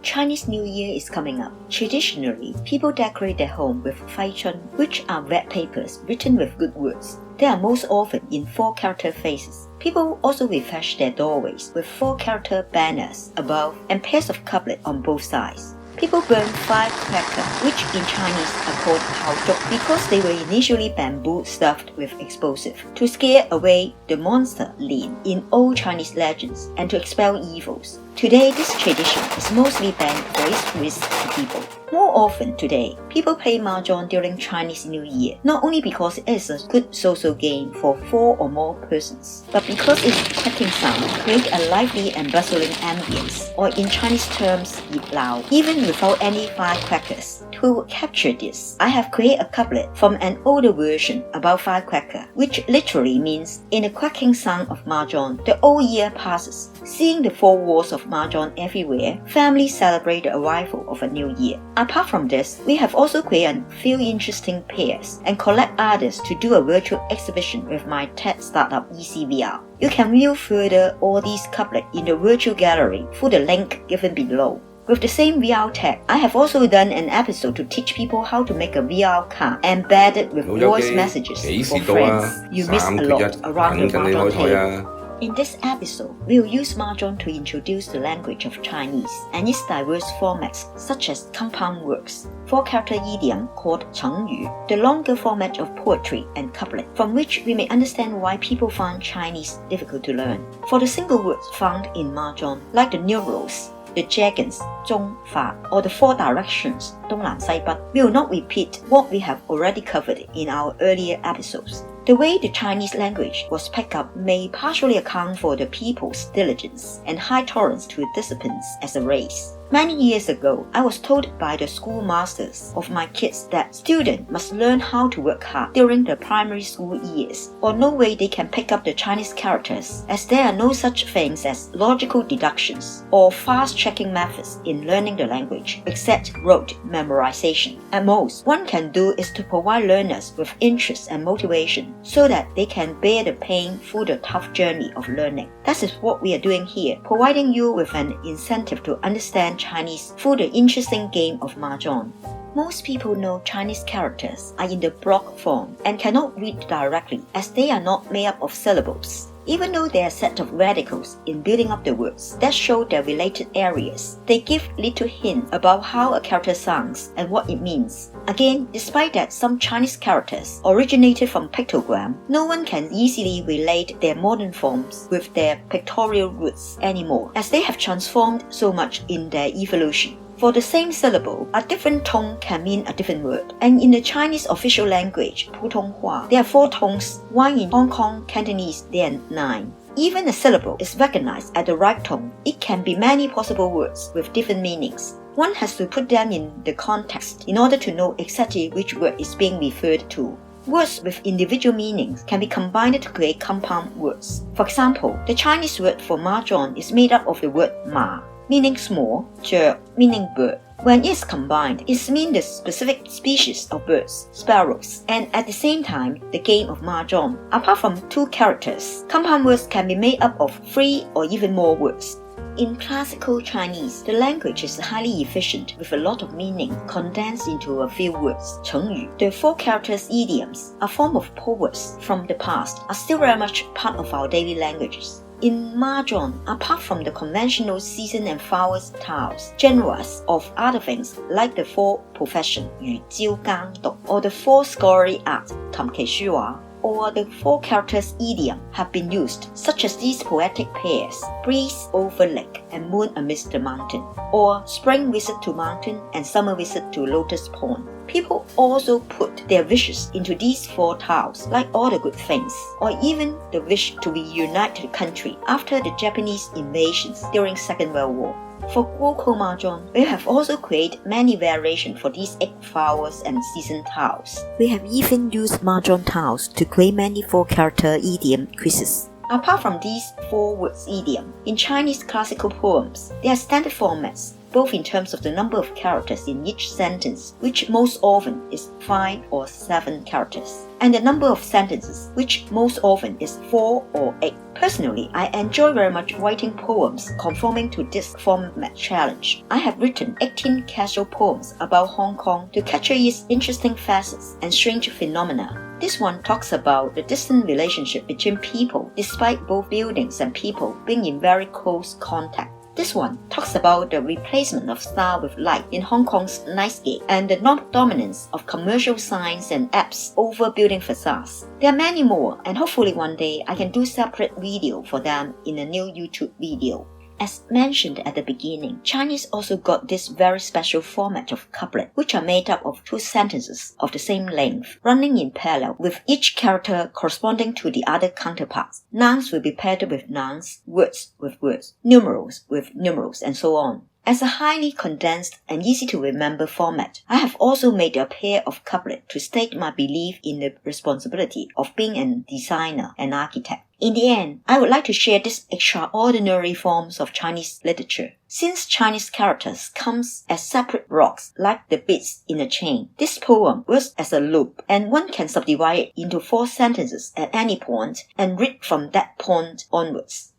Chinese New Year is coming up. Traditionally, people decorate their home with fai chun, which are red papers written with good words. They are most often in 4-character faces. People also refresh their doorways with 4-character banners above and pairs of couplets on both sides. People burn 5 crackers, which in Chinese are called Mahjong, because they were initially bamboo stuffed with explosive to scare away the monster Lin in old Chinese legends and to expel evils. Today, this tradition is mostly banned for its risk to people. More often today, people play Mahjong during Chinese New Year, not only because it is a good social game for 4 or more persons, but because its cracking sound creates a lively and bustling ambience, or in Chinese terms, "yip lao," even without any firecrackers. To capture this, I have created a couplet from an older version about firecracker, which literally means, in the cracking sound of Mahjong, the old year passes. Seeing the 4 walls of Mahjong everywhere, families celebrate the arrival of a new year. Apart from this, we have also created a few interesting pairs and collect others to do a virtual exhibition with my tech startup ECVR. You can view further all these couplets in the virtual gallery through the link given below. With the same VR tech, I have also done an episode to teach people how to make a VR card embedded with voice messages for friends you miss a lot around the Mahjong table. In this episode, we will use Mahjong to introduce the language of Chinese and its diverse formats such as compound words, 4-character idiom called chengyu, the longer format of poetry and couplet, from which we may understand why people find Chinese difficult to learn. For the single words found in Mahjong, like the numerals, the jargons, 中法, or the 4 directions, 东南西北, we will not repeat what we have already covered in our earlier episodes. The way the Chinese language was picked up may partially account for the people's diligence and high tolerance to disciplines as a race. Many years ago, I was told by the schoolmasters of my kids that students must learn how to work hard during the primary school years, or no way they can pick up the Chinese characters, as there are no such things as logical deductions or fast-checking methods in learning the language, except rote memorization. At most, one can do is to provide learners with interest and motivation so that they can bear the pain through the tough journey of learning. That is what we are doing here, providing you with an incentive to understand Chinese through the interesting game of Mahjong. Most people know Chinese characters are in the block form and cannot read directly as they are not made up of syllables. Even though they are a set of radicals in building up the words that show their related areas, they give little hint about how a character sounds and what it means. Again, despite that some Chinese characters originated from pictogram, no one can easily relate their modern forms with their pictorial roots anymore, as they have transformed so much in their evolution. For the same syllable, a different tone can mean a different word. And in the Chinese official language, 普通话, there are 4 tones, while in Hong Kong Cantonese there are 9. Even a syllable is recognized at the right tone. It can be many possible words with different meanings. One has to put them in the context in order to know exactly which word is being referred to. Words with individual meanings can be combined to create compound words. For example, the Chinese word for Mahjong is made up of the word ma, meaning small, 雀, meaning bird. When it is combined, it means the specific species of birds, sparrows, and at the same time, the game of Mahjong. Apart from 2 characters, compound words can be made up of 3 or even more words. In classical Chinese, the language is highly efficient with a lot of meaning condensed into a few words. 成语, the 4 characters idioms, a form of poets from the past, are still very much part of our daily languages. In Mahjong, apart from the conventional season and flowers tiles, genres of other things like the 4 profession 语教耕讀, or the 4 scholarly art 琴棋書畫, or the 4 characters idiom have been used, such as these poetic pairs, breeze over lake and moon amidst the mountain, or spring visit to mountain and summer visit to lotus pond. People also put their wishes into these 4 tiles, like all the good things, or even the wish to reunite the country after the Japanese invasions during Second World War. For Glocal Mahjong, we have also created many variations for these egg flowers and season tiles. We have even used Mahjong tiles to create many 4-character idiom quizzes. Apart from these 4 words idiom, in Chinese classical poems, there are standard formats both in terms of the number of characters in each sentence, which most often is 5 or 7 characters, and the number of sentences, which most often is 4 or 8. Personally, I enjoy very much writing poems conforming to this format challenge. I have written 18 casual poems about Hong Kong to capture its interesting facets and strange phenomena. This one talks about the distant relationship between people despite both buildings and people being in very close contact. This one talks about the replacement of style with light in Hong Kong's nightscape and the dominance of commercial signs and apps over building facades. There are many more, and hopefully one day I can do separate video for them in a new YouTube video. As mentioned at the beginning, Chinese also got this very special format of couplet, which are made up of 2 sentences of the same length, running in parallel, with each character corresponding to the other counterparts. Nouns will be paired with nouns, words with words, numerals with numerals, and so on. As a highly condensed and easy to remember format, I have also made a pair of couplets to state my belief in the responsibility of being a designer and architect. In the end, I would like to share these extraordinary forms of Chinese literature. Since Chinese characters comes as separate blocks like the beads in a chain, this poem works as a loop, and one can subdivide it into 4 sentences at any point and read from that point onwards.